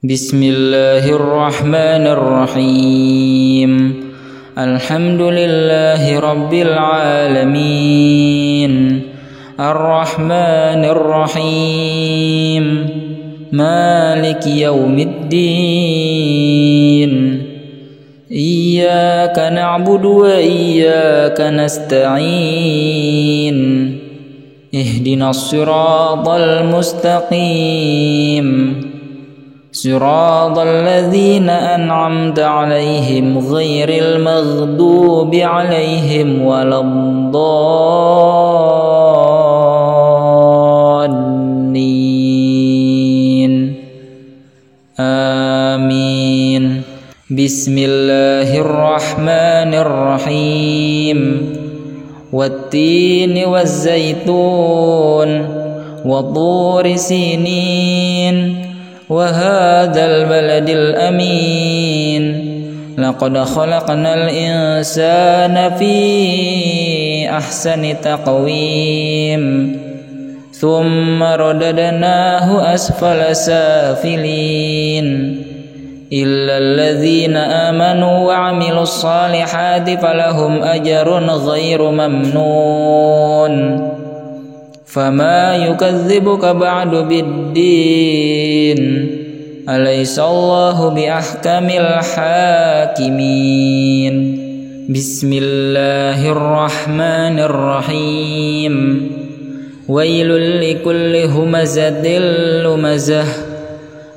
بسم الله الرحمن الرحيم. الحمد لله رب العالمين، الرحمن الرحيم، مالك يوم الدين. إياك نعبد وإياك نستعين، اهدنا الصراط المستقيم، صراط الذين أنعمت عليهم غير المغضوب عليهم ولا الضالين. آمين. بسم الله الرحمن الرحيم. والتين والزيتون وطور سينين وهذا البلد الأمين. لقد خلقنا الإنسان في أحسن تقويم، ثم رددناه أسفل سافلين، إلا الذين آمنوا وعملوا الصالحات فلهم أجر غير ممنون. فما يكذبك بعد بالدين، أليس الله بأحكم الحاكمين. بسم الله الرحمن الرحيم. ويل لكل همزة لمزة،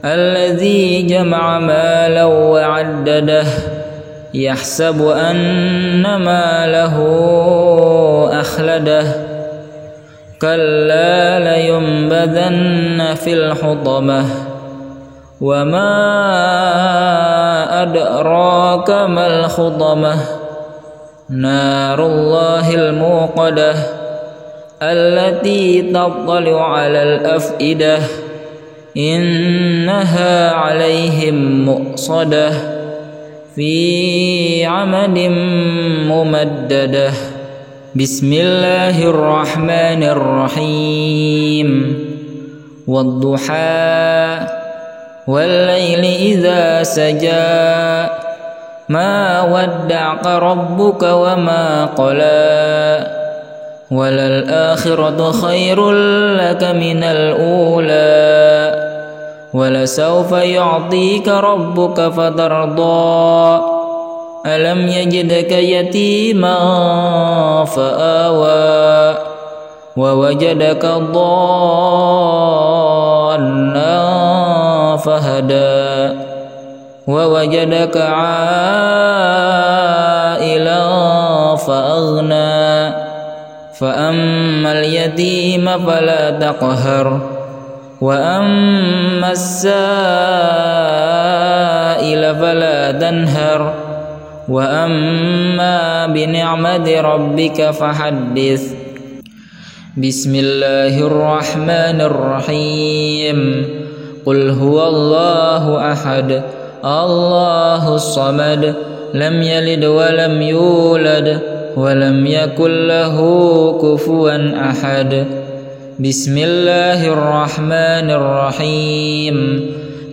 الذي جمع مالا وعدده، يحسب أن ماله أخلده، كلا لينبذن في الحطمة، وما أدراك ما الحطمة، نار الله الموقدة، التي تطلع على الأفئدة، إنها عليهم مؤصدة، في عمد ممددة. بسم الله الرحمن الرحيم. والضحى والليل إذا سجى، ما ودعك ربك وما قلى، وللآخرة خير لك من الأولى، ولسوف يعطيك ربك فترضى. ألم يجدك يتيما فآوى، ووجدك ضالا فهدى، ووجدك عائلا فأغنى. فأما اليتيم فلا تقهر، وأما السائل فلا تنهر، وأما بنعمة ربك فحدث. بسم الله الرحمن الرحيم. قل هو الله أحد، الله الصمد، لم يلد ولم يولد ولم يكن له كفوا أحد. بسم الله الرحمن الرحيم.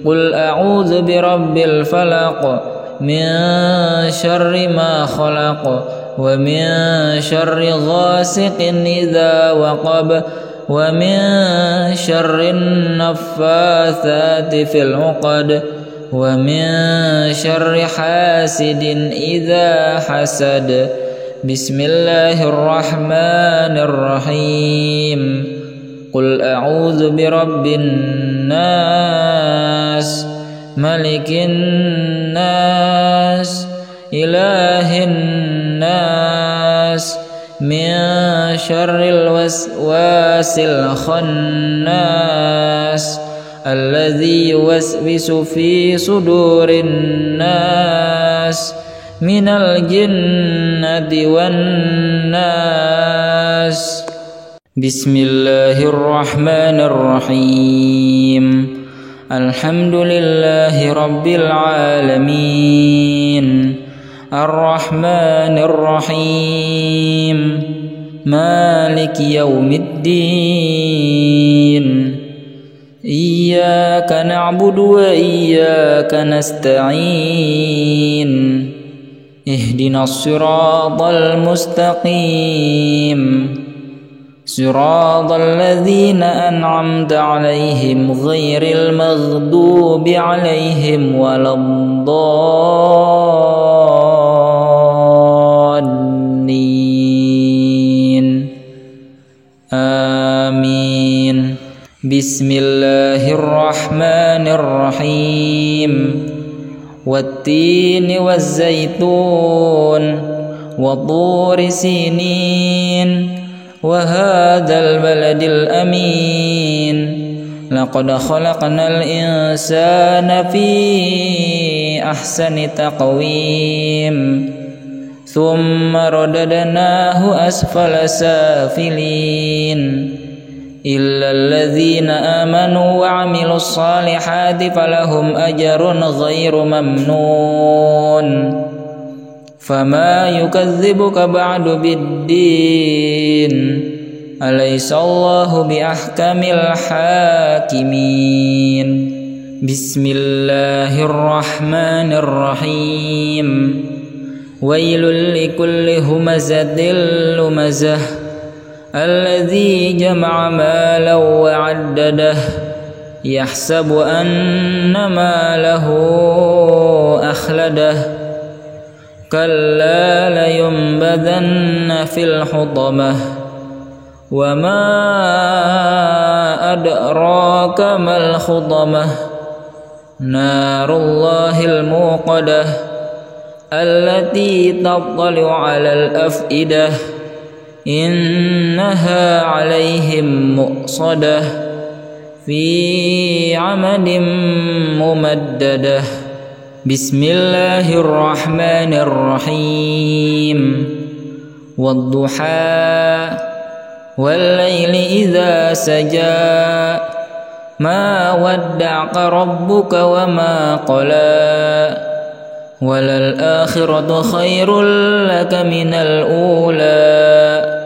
قل أعوذ برب الفلق، من شر ما خلق، ومن شر غاسق إذا وقب، ومن شر النفاثات في العقد، ومن شر حاسد إذا حسد. بسم الله الرحمن الرحيم. قل أعوذ برب الناس، ملك الناس، إله الناس، من شر الوسواس الخناس، الذي يوسوس في صدور الناس، من الجنة والناس. بسم الله الرحمن الرحيم. الحمد لله رب العالمين، الرحمن الرحيم، مالك يوم الدين. إياك نعبد وإياك نستعين اهدنا الصراط المستقيم صراط الذين أنعمت عليهم غير المغضوب عليهم ولا الضالين آمين. بسم الله الرحمن الرحيم والتين والزيتون وطور سينين وهذا البلد الأمين لقد خلقنا الإنسان في أحسن تقويم ثم رددناه أسفل سافلين إلا الذين آمنوا وعملوا الصالحات فلهم أجر غير ممنون فما يكذبك بعد بالدين أليس الله بأحكم الحاكمين. بسم الله الرحمن الرحيم ويل لكل همزة لمزة الذي جمع مالا وعدده يحسب أن ماله أخلده كلا لينبذن في الحطمة وما أدراك ما الحطمة نار الله الموقدة التي تطلع على الأفئدة إنها عليهم مؤصدة في عمد ممددة. بسم الله الرحمن الرحيم والضحى والليل إذا سجى ما ودعك ربك وما قلى وللآخرة خير لك من الأولى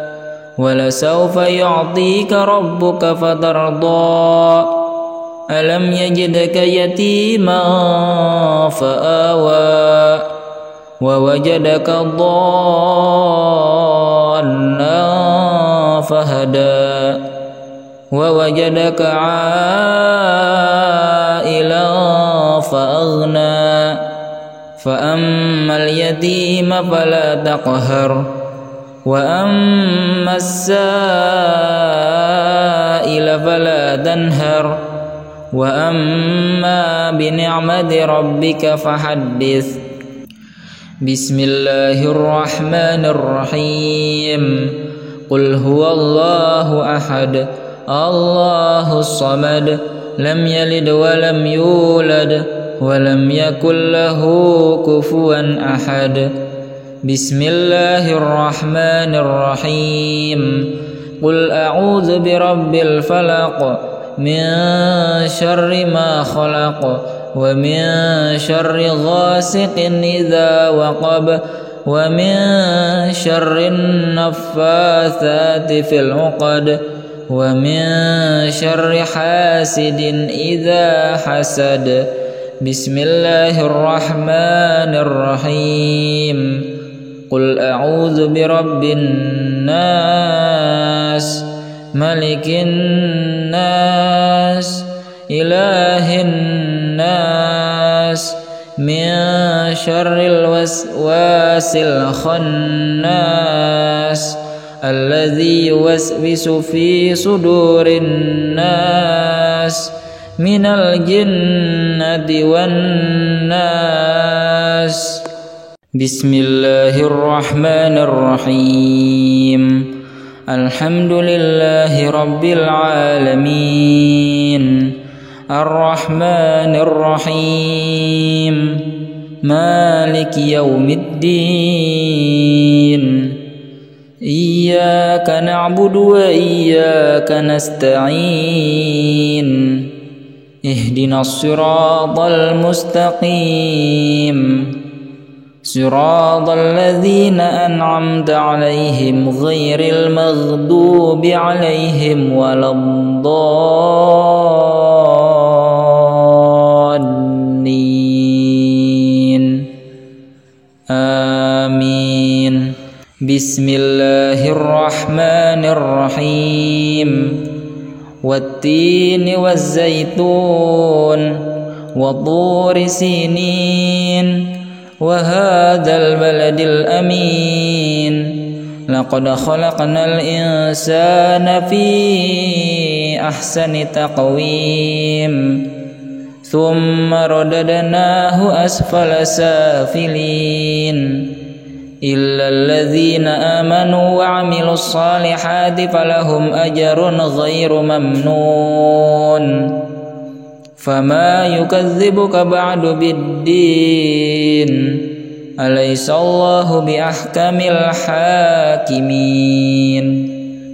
ولسوف يعطيك ربك فترضى ألم يجدك يتيما فآوى ووجدك ضالا فهدى ووجدك عائلا فأغنى فأما اليتيم فلا تقهر وأما السائل فلا تنهر وأما بنعمة ربك فحدث. بسم الله الرحمن الرحيم قل هو الله أحد الله الصمد لم يلد ولم يولد ولم يكن له كفوا أحد. بسم الله الرحمن الرحيم قل أعوذ برب الفلق من شر ما خلق ومن شر غاسق إذا وقب ومن شر النفاثات في العقد ومن شر حاسد إذا حسد. بسم الله الرحمن الرحيم قل أعوذ برب الناس ملك الناس إله الناس من شر الوسواس الخناس الذي يوسوس في صدور الناس من الجنة والناس. بسم الله الرحمن الرحيم الحمد لله رب العالمين الرحمن الرحيم مالك يوم الدين إياك نعبد وإياك نستعين اهدنا الصراط المستقيم صراط الذين أنعمت عليهم غير المغضوب عليهم ولا الضالين بسم الله الرحمن الرحيم والتين والزيتون وطور سينين وهذا البلد الأمين لقد خلقنا الإنسان في أحسن تقويم ثم رددناه أسفل سافلين إلا الذين آمنوا وعملوا الصالحات فلهم أجر غير ممنون فما يكذبك بعد بالدين أليس الله بأحكم الحاكمين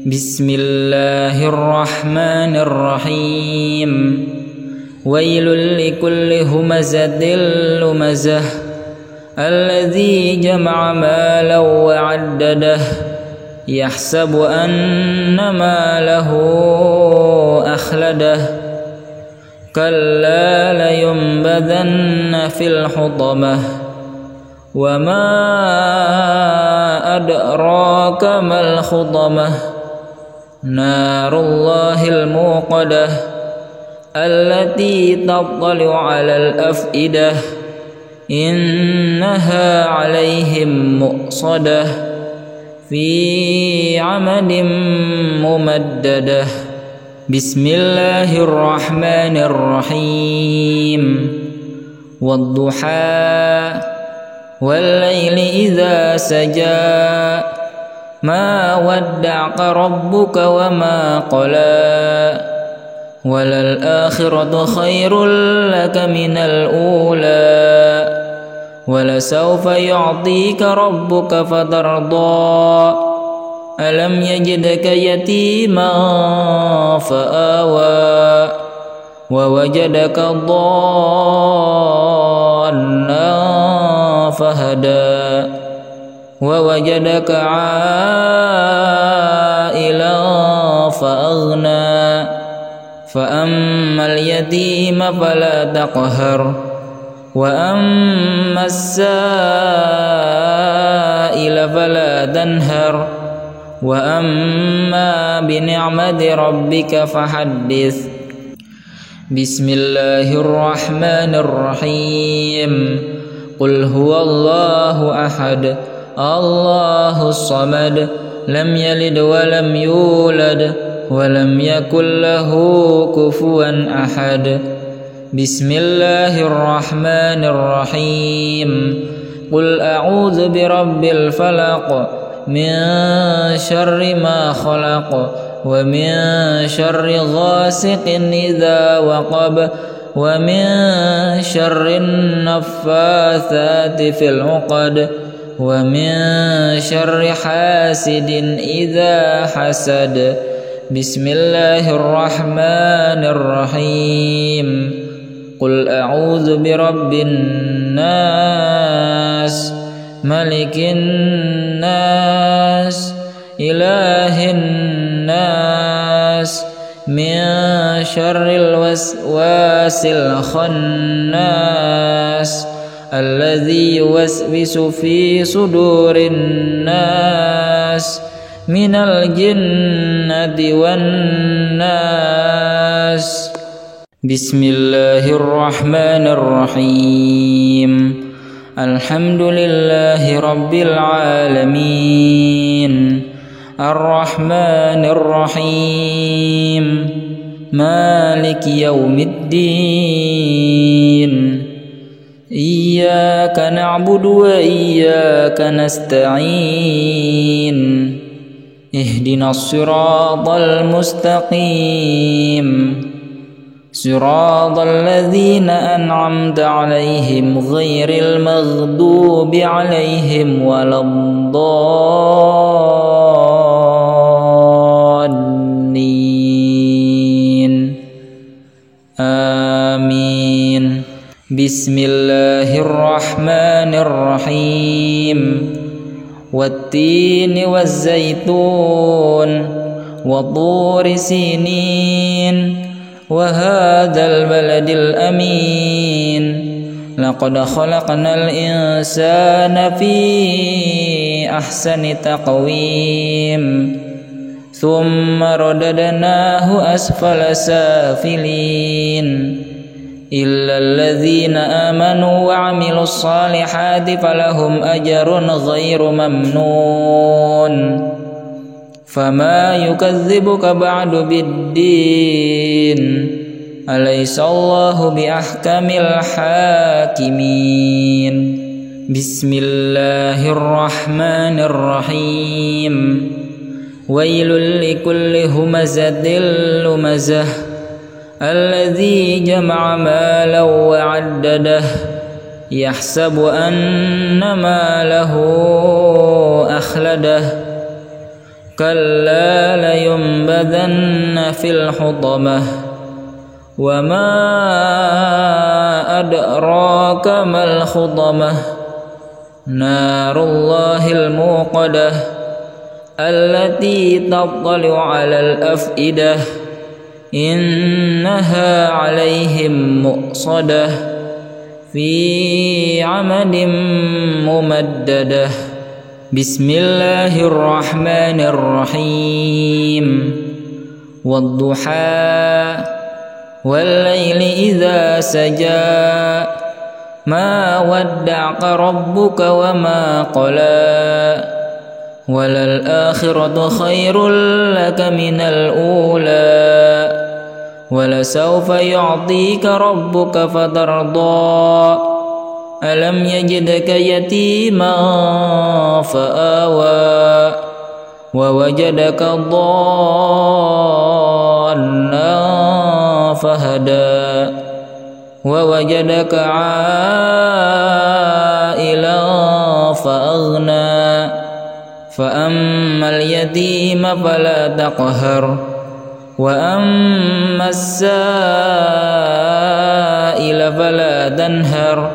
بسم الله الرحمن الرحيم ويل لكل همزة لمزة الذي جمع مالا وعدده يحسب أن ماله أخلده كلا لينبذن في الحطمة وما أدراك ما الحطمة نار الله الموقدة التي تطلع على الأفئدة إنها عليهم مؤصدة في عمد ممددة بسم الله الرحمن الرحيم والضحى والليل إذا سجى ما ودعك ربك وما قلى وللآخرة خير لك من الأولى ولسوف يعطيك ربك فترضى ألم يجدك يتيما فآوى ووجدك ضالا فهدى ووجدك عائلا فأغنى فأما اليتيم فلا تقهر وأما السائل فلا تنهر وأما بنعمة ربك فحدث بسم الله الرحمن الرحيم قل هو الله أحد الله الصمد لم يلد ولم يولد ولم يكن له كفوا أحد بسم الله الرحمن الرحيم قل أعوذ برب الفلق من شر ما خلق ومن شر غاسق إذا وقب ومن شر النفاثات في العقد ومن شر حاسد إذا حسد بسم الله الرحمن الرحيم قل أعوذ برب الناس ملك الناس إله الناس من شر الوسواس الخناس الذي يوسوس في صدور الناس من الجنة والناس بسم الله الرحمن الرحيم الحمد لله رب العالمين الرحمن الرحيم مالك يوم الدين إياك نعبد وإياك نستعين اهدنا الصراط المستقيم صراط الذين أنعمت عليهم غير المغضوب عليهم ولا الضالين آمين بسم الله الرحمن الرحيم والتين والزيتون وطور سينين وهذا البلد الأمين لقد خلقنا الإنسان في أحسن تقويم ثم رددناه أسفل سافلين إلا الذين آمنوا وعملوا الصالحات فلهم أجر غير ممنون فما يكذبك بعد بالدين أليس الله بأحكم الحاكمين بسم الله الرحمن الرحيم ويل لكل همزة لمزة الذي جمع مالا وعدده يحسب أن ماله أخلده كلا لينبذن في الحطمة وما أدراك ما الحطمة نار الله الموقدة التي تطلع على الأفئدة إنها عليهم مؤصدة في عمد ممددة بسم الله الرحمن الرحيم والضحى والليل إذا سجى ما ودعك ربك وما قلى وللآخرة خير لك من الأولى ولسوف يعطيك ربك فترضى ألم يجدك يتيما فآوى ووجدك ضالا فهدى ووجدك عائلا فأغنى فأما اليتيم فلا تقهر وأما السائل فلا تنهر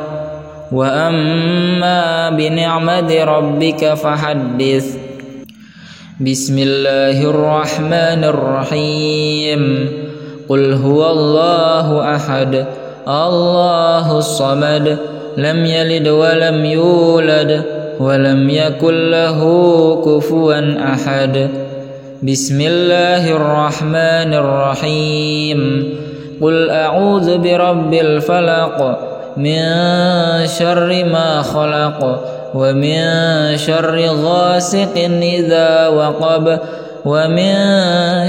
وأما بنعمة ربك فحدث بسم الله الرحمن الرحيم قل هو الله أحد الله الصمد لم يلد ولم يولد ولم يكن له كفوا أحد بسم الله الرحمن الرحيم قل أعوذ برب الفلق من شر ما خلق ومن شر غاسق إذا وقب ومن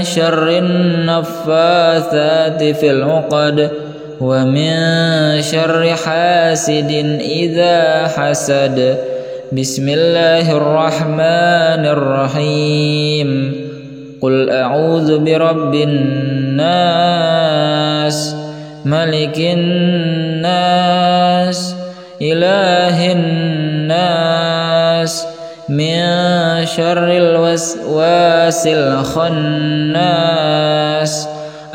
شر النفاثات في العقد ومن شر حاسد إذا حسد بسم الله الرحمن الرحيم قل أعوذ برب الناس ملك الناس إله الناس من شر الوسواس الخناس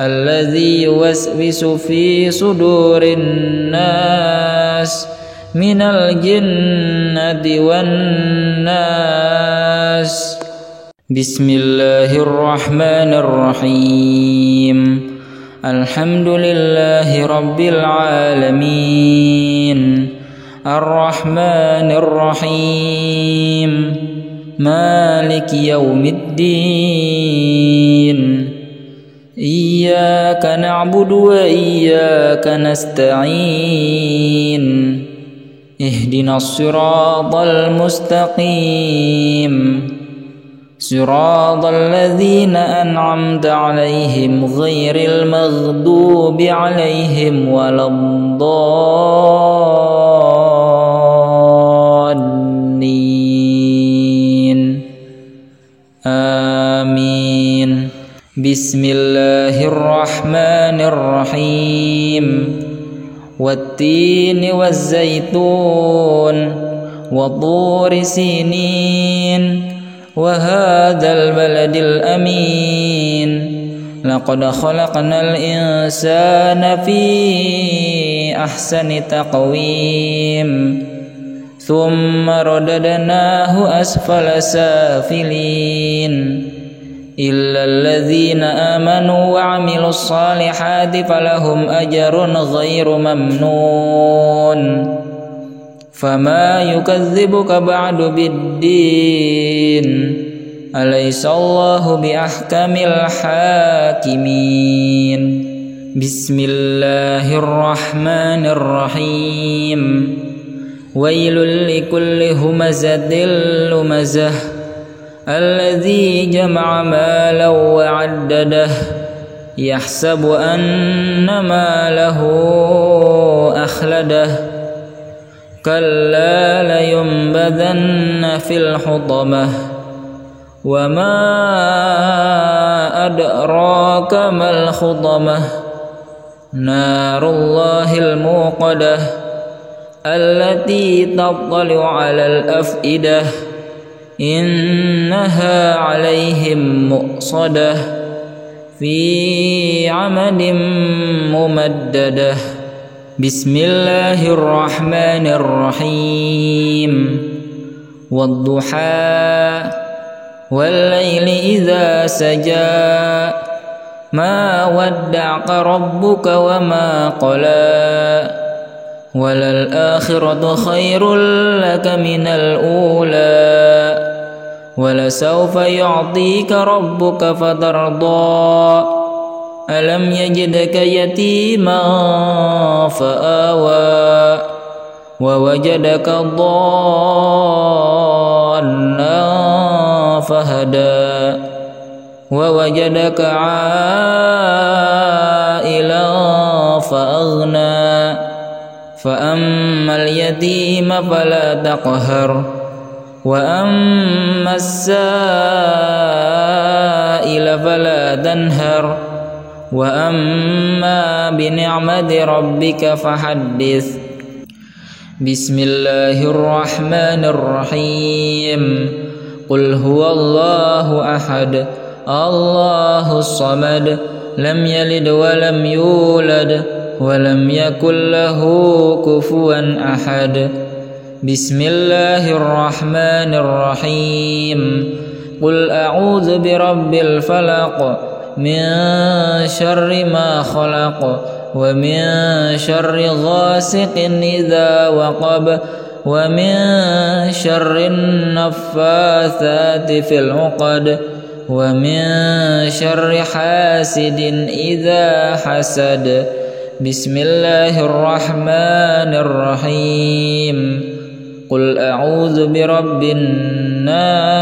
الذي يوسوس في صدور الناس من الجنة والناس بسم الله الرحمن الرحيم الحمد لله رب العالمين الرحمن الرحيم مالك يوم الدين إياك نعبد وإياك نستعين اهدنا الصراط المستقيم صراط الذين أنعمت عليهم غير المغضوب عليهم ولا الضالين آمين بسم الله الرحمن الرحيم والتين والزيتون وطور سينين وهذا البلد الأمين لقد خلقنا الإنسان في أحسن تقويم ثم رددناه أسفل سافلين إلا الذين آمنوا وعملوا الصالحات فلهم أجر غير ممنون فما يكذبك بعد بالدين أليس الله بأحكم الحاكمين بسم الله الرحمن الرحيم ويل لكل همزة لمزة الذي جمع مالا وعدده يحسب أن ماله أخلده كلا لينبذن في الحطمة وما أدراك ما الحطمة نار الله الموقدة التي تطلع على الأفئدة إنها عليهم مؤصدة في عمد ممددة بسم الله الرحمن الرحيم والضحى والليل إذا سجى ما ودعك ربك وما قلى وللآخرة خير لك من الأولى ولسوف يعطيك ربك فترضى ألم يجدك يتيما فآوى ووجدك ضالا فهدى ووجدك عائلا فأغنى فأما اليتيم فلا تقهر وأما السائل فلا تنهر وأما بنعمة ربك فحدث بسم الله الرحمن الرحيم قل هو الله أحد الله الصمد لم يلد ولم يولد ولم يكن له كفوا أحد بسم الله الرحمن الرحيم قل أعوذ برب الفلق من شر ما خلق ومن شر غاسق إذا وقب ومن شر النفاثات في العقد ومن شر حاسد إذا حسد بسم الله الرحمن الرحيم قل أعوذ برب الناس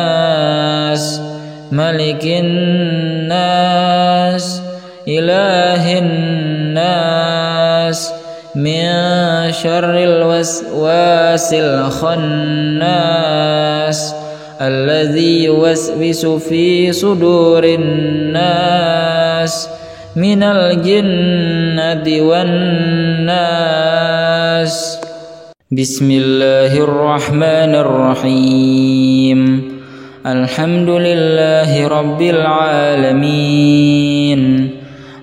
ملك الناس إله الناس من شر الوسواس الخناس الذي يوسوس في صدور الناس من الجنة والناس بسم الله الرحمن الرحيم الحمد لله رب العالمين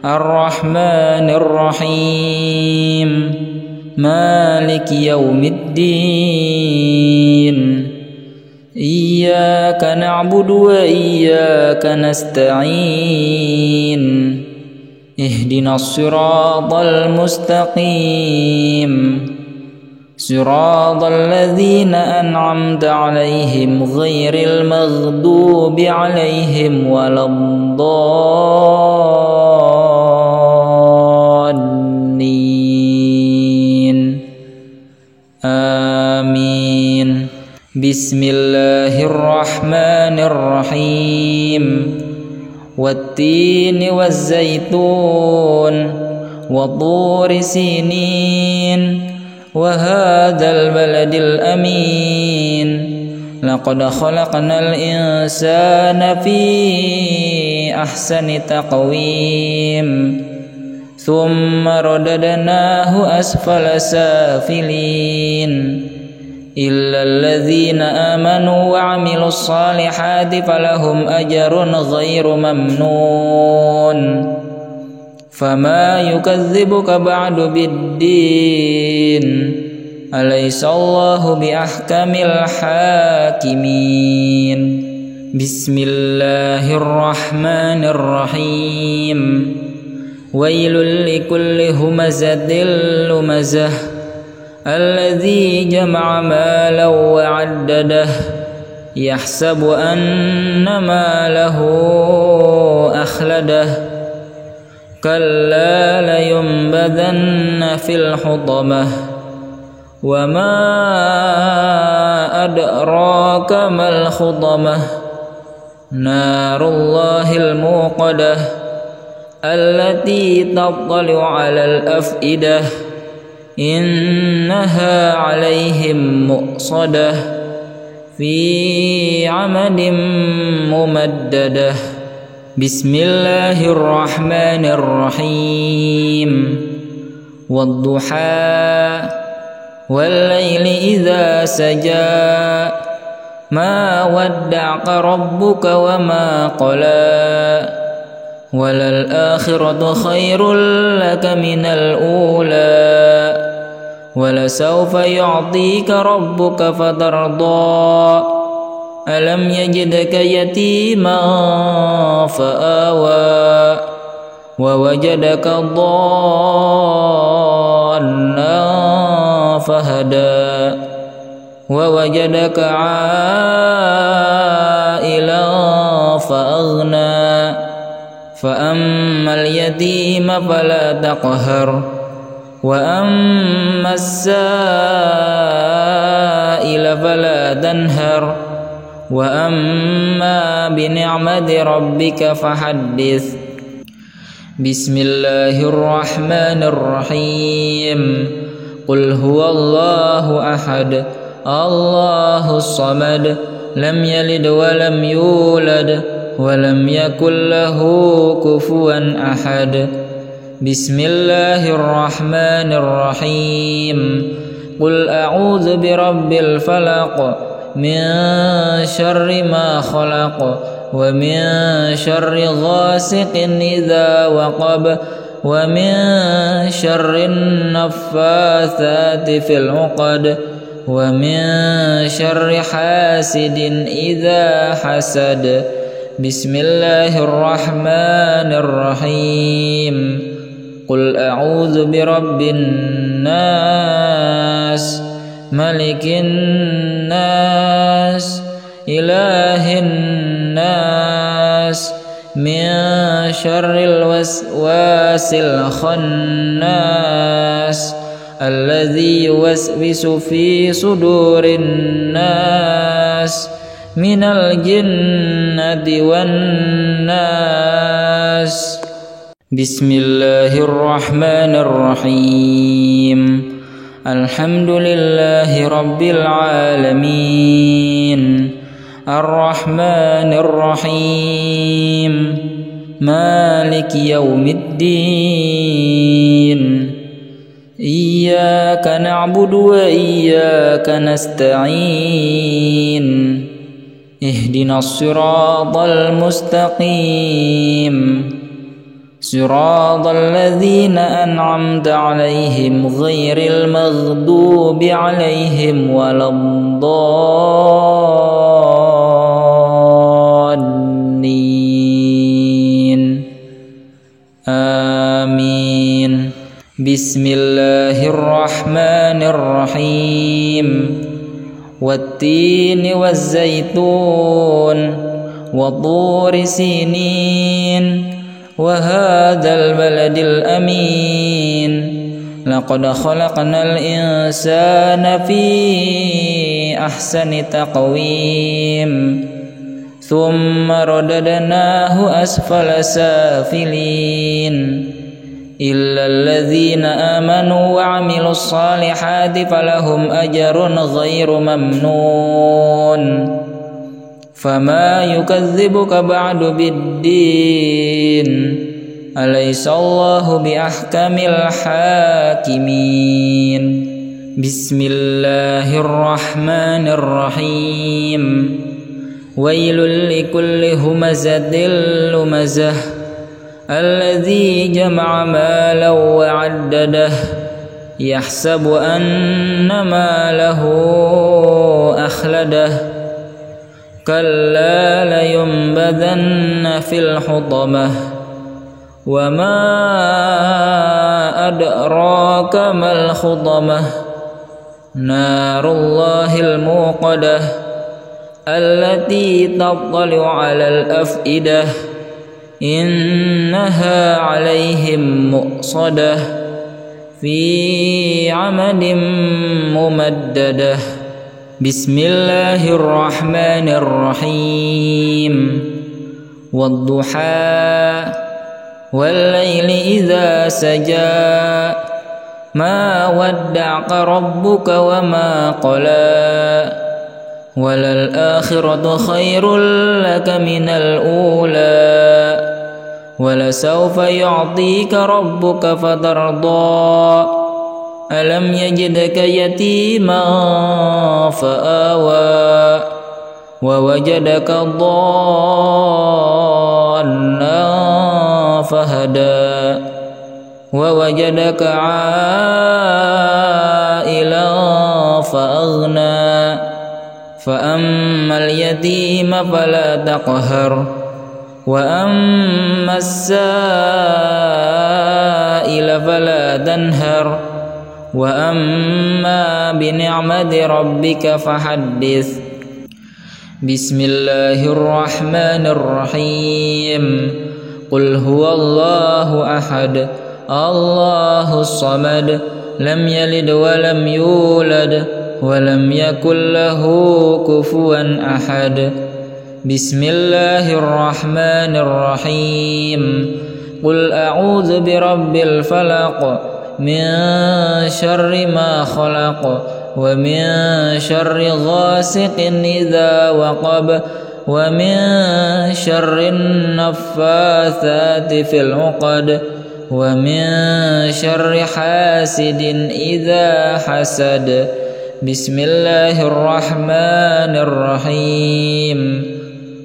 الرحمن الرحيم مالك يوم الدين إياك نعبد وإياك نستعين اهدنا الصراط المستقيم صراط الذين أنعمت عليهم غير المغضوب عليهم ولا الضالين آمين بسم الله الرحمن الرحيم والتين والزيتون وطور سينين وهذا البلد الأمين لقد خلقنا الإنسان في أحسن تقويم ثم رددناه أسفل سافلين إلا الذين آمنوا وعملوا الصالحات فلهم أجر غير ممنون فما يكذبك بعد بالدين أليس الله بأحكم الحاكمين بسم الله الرحمن الرحيم ويل لكل همزة لمزة الذي جمع مالا وعدده يحسب أن ماله أخلده كلا لينبذن في الحطمة وما أدراك ما الحطمة نار الله الموقدة التي تطلع على الأفئدة إنها عليهم مؤصدة في عمد ممددة بسم الله الرحمن الرحيم والضحى والليل إذا سجى ما ودعك ربك وما قلى وللآخرة خير لك من الأولى ولسوف يعطيك ربك فترضى ألم يجدك يتيما فآوى ووجدك ضالا فهدى ووجدك عائلا فأغنى فأما اليتيم فلا تقهر وأما السائل فلا تنهر وأما بنعمة ربك فحدث بسم الله الرحمن الرحيم قل هو الله أحد الله الصمد لم يلد ولم يولد ولم يكن له كفوا أحد بسم الله الرحمن الرحيم قل أعوذ برب الفلق من شر ما خلق ومن شر غاسق إذا وقب ومن شر النفاثات في العقد ومن شر حاسد إذا حسد بسم الله الرحمن الرحيم قل أعوذ برب الناس ملك الناس إله الناس من شر الوسواس الخناس الذي يوسوس في صدور الناس من الجنة والناس بسم الله الرحمن الرحيم الحمد لله رب العالمين الرحمن الرحيم مالك يوم الدين إياك نعبد وإياك نستعين اهدنا الصراط المستقيم صراط الذين أنعمت عليهم غير المغضوب عليهم ولا الضالين آمين بسم الله الرحمن الرحيم والتين والزيتون وطور سينين وهذا البلد الأمين لقد خلقنا الإنسان في أحسن تقويم ثم رددناه أسفل سافلين إلا الذين آمنوا وعملوا الصالحات فلهم أجر غير ممنون فما يكذبك بعد بالدين أليس الله بأحكم الحاكمين بسم الله الرحمن الرحيم ويل لكل همزة لمزة الذي جمع مالا وعدده يحسب أن ماله أخلده كلا لينبذن في الحطمة وما أدراك ما الحطمة نار الله الموقدة التي تطلع على الأفئدة إنها عليهم مؤصدة في عمد ممددة. بسم الله الرحمن الرحيم. والضحى والليل إذا سجى ما ودعك ربك وما قلى وللآخرة خير لك من الأولى ولسوف يعطيك ربك فترضى ألم يجدك يتيما فآوى ووجدك ضالا فهدى ووجدك عائلا فأغنى فأما اليتيم فلا تقهر وأما السائل فلا تنهر وأما بنعمة ربك فحدث. بسم الله الرحمن الرحيم. قل هو الله أحد الله الصمد لم يلد ولم يولد ولم يكن له كفوا أحد. بسم الله الرحمن الرحيم. قل أعوذ برب الفلق من شر ما خلق ومن شر غاسق إذا وقب ومن شر النفاثات في العقد ومن شر حاسد إذا حسد. بسم الله الرحمن الرحيم.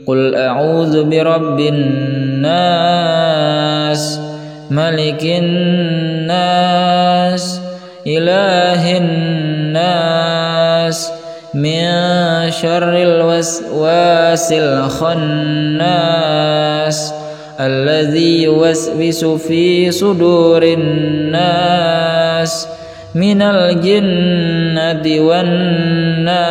قل أعوذ برب الناس ملك الناس إله الناس من شر الوسواس الخناس الذي يوسوس في صدور الناس من الجنة والناس.